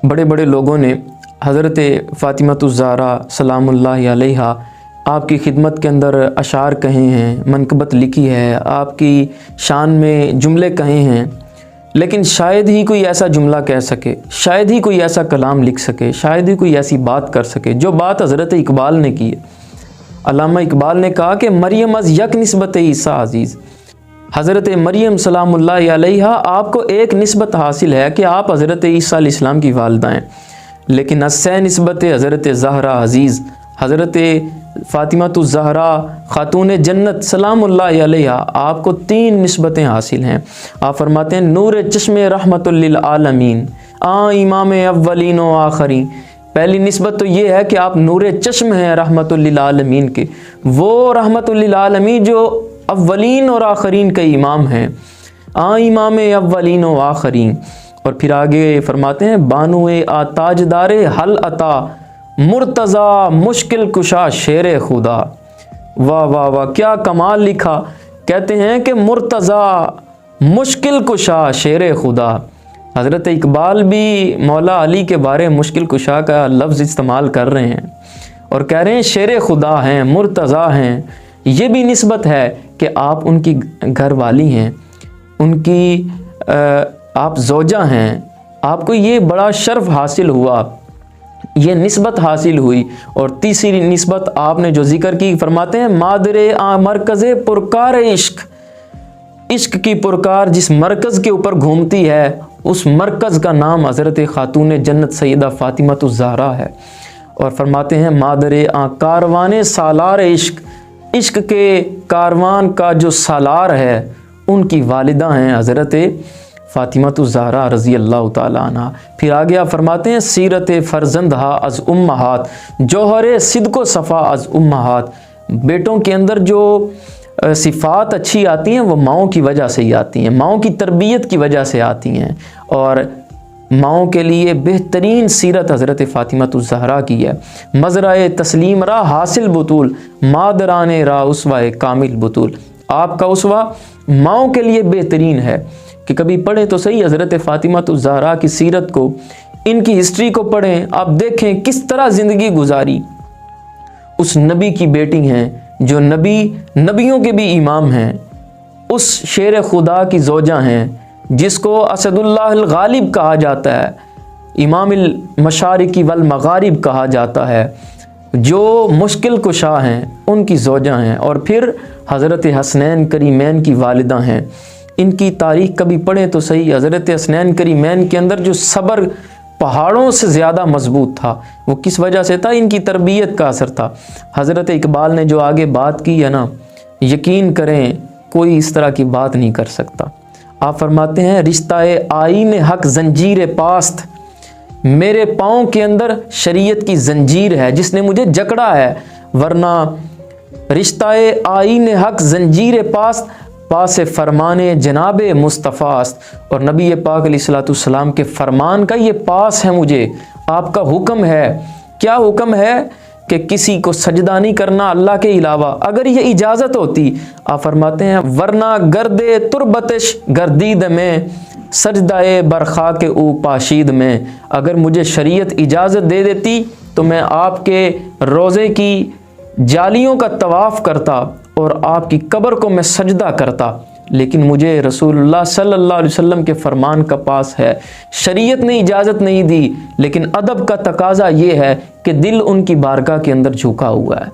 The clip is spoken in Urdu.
بڑے بڑے لوگوں نے حضرت فاطمۃ الزہرا سلام اللہ علیہا آپ کی خدمت کے اندر اشعار کہے ہیں، منقبت لکھی ہے، آپ کی شان میں جملے کہے ہیں، لیکن شاید ہی کوئی ایسا جملہ کہہ سکے، شاید ہی کوئی ایسا کلام لکھ سکے، شاید ہی کوئی ایسی بات کر سکے جو بات حضرت اقبال نے کی ہے۔ علامہ اقبال نے کہا کہ مریم از یک نسبت عیسیٰ عزیز، حضرت مریم سلام اللہ علیہا آپ کو ایک نسبت حاصل ہے کہ آپ حضرت عیسیٰ علیہ السلام کی والدہ ہیں، لیکن اسے نسبت حضرت زہرا عزیز، حضرت فاطمۃ الزہرا خاتون جنت سلام اللہ علیہا آپ کو 3 نسبتیں حاصل ہیں۔ آپ فرماتے ہیں نور چشم رحمت للعالمین امام اولین و آخرین۔ پہلی نسبت تو یہ ہے کہ آپ نور چشم ہیں رحمت للعالمین کے، وہ رحمت للعالمین جو اولین اور آخرین کے امام ہیں، امام اولین و آخرین۔ اور پھر آگے فرماتے ہیں بانو تاجدار حل عطا مرتضی مشکل کشا شیر خدا۔ واہ واہ واہ، کیا کمال لکھا! کہتے ہیں کہ مرتضی مشکل کشا شیر خدا۔ حضرت اقبال بھی مولا علی کے بارے مشکل کشا کا لفظ استعمال کر رہے ہیں اور کہہ رہے ہیں شیر خدا ہیں، مرتضی ہیں۔ یہ بھی نسبت ہے کہ آپ ان کی گھر والی ہیں، ان کی آپ زوجہ ہیں، آپ کو یہ بڑا شرف حاصل ہوا، یہ نسبت حاصل ہوئی۔ اور تیسری نسبت آپ نے جو ذکر کی، فرماتے ہیں مادر مرکز پرکار عشق، عشق کی پرکار جس مرکز کے اوپر گھومتی ہے اس مرکز کا نام حضرت خاتون جنت سیدہ فاطمۃ الزہرا ہے۔ اور فرماتے ہیں مادر کاروان سالار عشق، عشق کے کاروان کا جو سالار ہے ان کی والدہ ہیں حضرت فاطمۃ الزہرا رضی اللہ تعالیٰ عنہ۔ پھر آگے آپ فرماتے ہیں سیرت فرزندہا از امہات، جوہر صدق و صفا از امہات۔ بیٹوں کے اندر جو صفات اچھی آتی ہیں وہ ماؤں کی وجہ سے ہی آتی ہیں، ماؤں کی تربیت کی وجہ سے آتی ہیں، اور ماؤں کے لیے بہترین سیرت حضرت فاطمۃ الزہرا کی ہے۔ مزرعہ تسلیم را حاصل بطول، مادران را اسوہ کامل بطول۔ آپ کا اسوہ ماؤں کے لیے بہترین ہے کہ کبھی پڑھیں تو صحیح حضرت فاطمۃ الزہرا کی سیرت کو، ان کی ہسٹری کو پڑھیں، آپ دیکھیں کس طرح زندگی گزاری۔ اس نبی کی بیٹی ہیں جو نبیوں کے بھی امام ہیں، اس شیر خدا کی زوجہ ہیں جس کو اسد اللہ الغالب کہا جاتا ہے، امام المشارق والمغارب کہا جاتا ہے، جو مشکل کشا ہیں ان کی زوجہ ہیں، اور پھر حضرت حسنین کریمین کی والدہ ہیں۔ ان کی تاریخ کبھی پڑھیں تو صحیح، حضرت حسنین کریمین کے اندر جو صبر پہاڑوں سے زیادہ مضبوط تھا، وہ کس وجہ سے تھا؟ ان کی تربیت کا اثر تھا۔ حضرت اقبال نے جو آگے بات کی ہے نا، یقین کریں کوئی اس طرح کی بات نہیں کر سکتا۔ آپ فرماتے ہیں رشتہ آئین حق زنجیر پاست، میرے پاؤں کے اندر شریعت کی زنجیر ہے جس نے مجھے جکڑا ہے، ورنہ رشتہ آئین حق زنجیر پاست پاس فرمان جناب مصطفیٰ است۔ اور نبی پاک علیہ الصلوۃ والسلام کے فرمان کا یہ پاس ہے مجھے، آپ کا حکم ہے۔ کیا حکم ہے؟ کہ کسی کو سجدہ نہیں کرنا اللہ کے علاوہ۔ اگر یہ اجازت ہوتی، آپ فرماتے ہیں ورنہ گرد تربتش گردید میں سجدہ برخاک او پاشید میں، اگر مجھے شریعت اجازت دے دیتی تو میں آپ کے روزے کی جالیوں کا طواف کرتا اور آپ کی قبر کو میں سجدہ کرتا، لیکن مجھے رسول اللہ صلی اللہ علیہ وسلم کے فرمان کا پاس ہے، شریعت نے اجازت نہیں دی، لیکن ادب کا تقاضا یہ ہے کہ دل ان کی بارگاہ کے اندر جھکا ہوا ہے۔